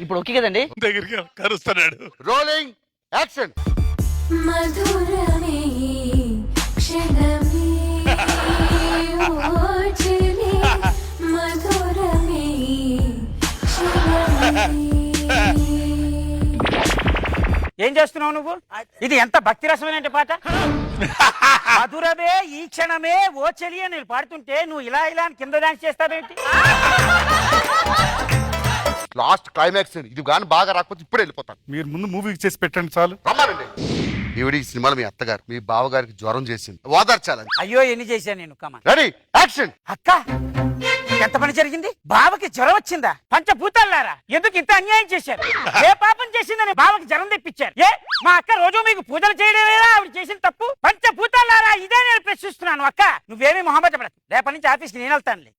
ఇప్పుడు ఓకే కదండి? దగ్గరికి కరుస్తున్నాడు. Rolling action. మధురమే క్షణమే ఓచలే మధురమే క్షణమే. ఏం చేస్తున్నావు నువ్వు? ఇది ఎంత భక్తి రసమైన పాట. మధురమే ఈ క్షణమే ఓ చెలి అని నేను పాడుతుంటే నువ్వు ఇలా ఇలా అని కింద డాన్స్ చేస్తావేంటి? లాస్ట్ క్లైమాక్స్ ఇది గాని బాగా రాకపోతే ఇప్పుడే వెళ్ళిపోతాను. మీరు ముందు మూవీ చేసి పెట్టండి చాలు. రమ్మానండి. ఈవిడ ఈ సినిమాలో మీ అత్తగారు మీ బావగారికి జ్వరం చేసింది, ఓదార్చాలని. అయ్యో ఎన్ని చేశాను నేను. Come on ready action. అక్క ఎంత పని జరిగింది? బావకి జ్వరం వచ్చిందా? పంచభూతాలారా ఎందుకు ఇంత అన్యాయం చేశారు? ఏ పాపం చేసిందని బావకి జ్వరం తెప్పించారు? ఏ మా అక్క రోజు మీకు పూజలు చేయడమేనా ఆవిడ చేసిన తప్పు? పంచభూతాలారా ఇదే నేను ప్రశ్నిస్తున్నాను. అక్క నువ్వేమీ మొహమ్మద్ పడకు, రేపటి నుంచి ఆఫీస్కి నేను వెళ్తానులే.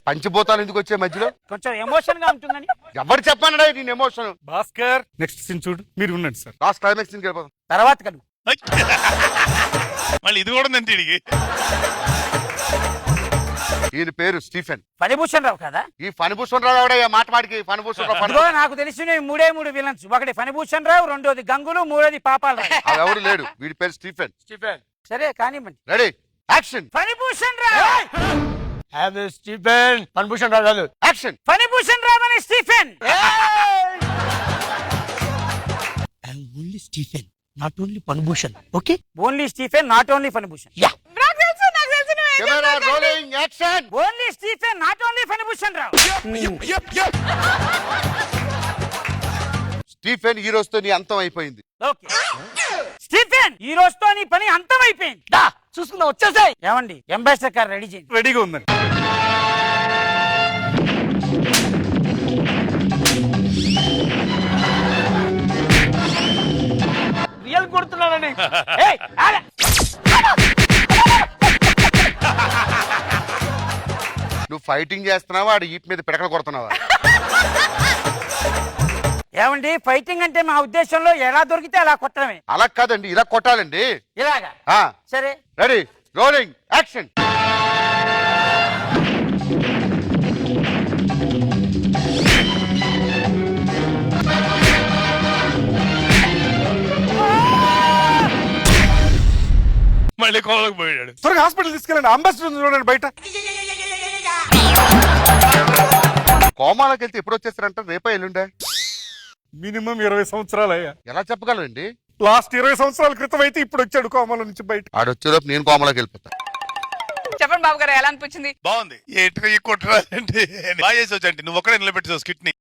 పంచభూతాలు ఎందుకు వచ్చే మధ్యలో? కొంచెం ఎమోషన్ గా ఉంటుందని. ఎవరు చెప్పానడా నేను ఎమోషన్? భాస్కర్ నెక్స్ట్ సీన్ చూడు. మీరు ఉండండి సార్. లాస్ట్ క్లైమాక్స్ వెళ్ళిపోతాం. తర్వాత కలు మళ్ళీ ఇది కూడా ఉందండి వీడికి. ఈయన పేరు స్టీఫెన్. ఫణిభూషణ్ రావు కదా? ఈ ఫణిభూషణ్ రావు ఎవడయ్యా మాటమాడికి? ఫణిభూషణ్ రావు ఇదిగో నాకు తెలిసిన మూడే మూడు విలన్స్. ఒకటి ఫణిభూషణ్ రావు, రెండోది గంగులు, మూడోది పాపాలరావు. ఎవడు లేడు. వీడి పేరు స్టీఫెన్. సరే కానివ్వండి. Ready action. Phanibhushan Rao. Stephen Phanibhushan Rao కాదు. యాక్షన్. ఫణిభూషణ్ రావు అని Stephen. Only Stephen not only Phanibhushan. Okay only Stephen not only Phanibhushan. Camera rolling action. Only Stephen not only Phanibhushan Rao. Stephen ఈ రోజుతో నీ అంతం అయిపోయింది. ఓకే స్టీఫెన్ ఈ రోజుతో నీ పని అంతం అయిపోయింది. దా చూసుకుందాం, వచ్చేసాయి. ఏమండి అంబాసిడర్ కార్ రెడీ చేయండి. రెడీగా ఉందండి. రియల్ కొడుతున్నానని. ఏయ్, ఆగ. నువ్వు ఫైటింగ్ చేస్తున్నావా ఆడు ఈప్ మీద పిడకలు కొడుతున్నావా? ఏమండి ఫైటింగ్ అంటే మా ఉద్దేశంలో ఎలా దొరికితే అలా కొట్టడమే. అలా కాదండి, ఇలా కొట్టాలండి. ఇలాగా సరే. Ready rolling action. మళ్ళీ కోలకు పోయాడు. త్వరగా హాస్పిటల్ తీసుకెళ్ళండి. అంబాసిడర్ చూడండి బయట. కోమాలోకి వెళ్తే ఎప్పుడు వచ్చేస్తారంట? రేపా ఎల్లుండే? మినిమం 20 సంవత్సరాలు అయ్యా. ఎలా చెప్పగలండి? లాస్ట్ 20 సంవత్సరాల క్రితం అయితే ఇప్పుడు వచ్చాడు కోమాలో నుంచి బయట. ఆడొచ్చేలోపు నేను కోమాలోకి వెళ్ళిపోతా. చెప్పండి బాబు గారు, ఎలా అనిపించింది? బాగుంది. ఏంటి కొట్టరాదండి? బాగా చేసి వచ్చండి. నువ్వు ఒక్కడే నిలబెట్టి స్కిట్ ని.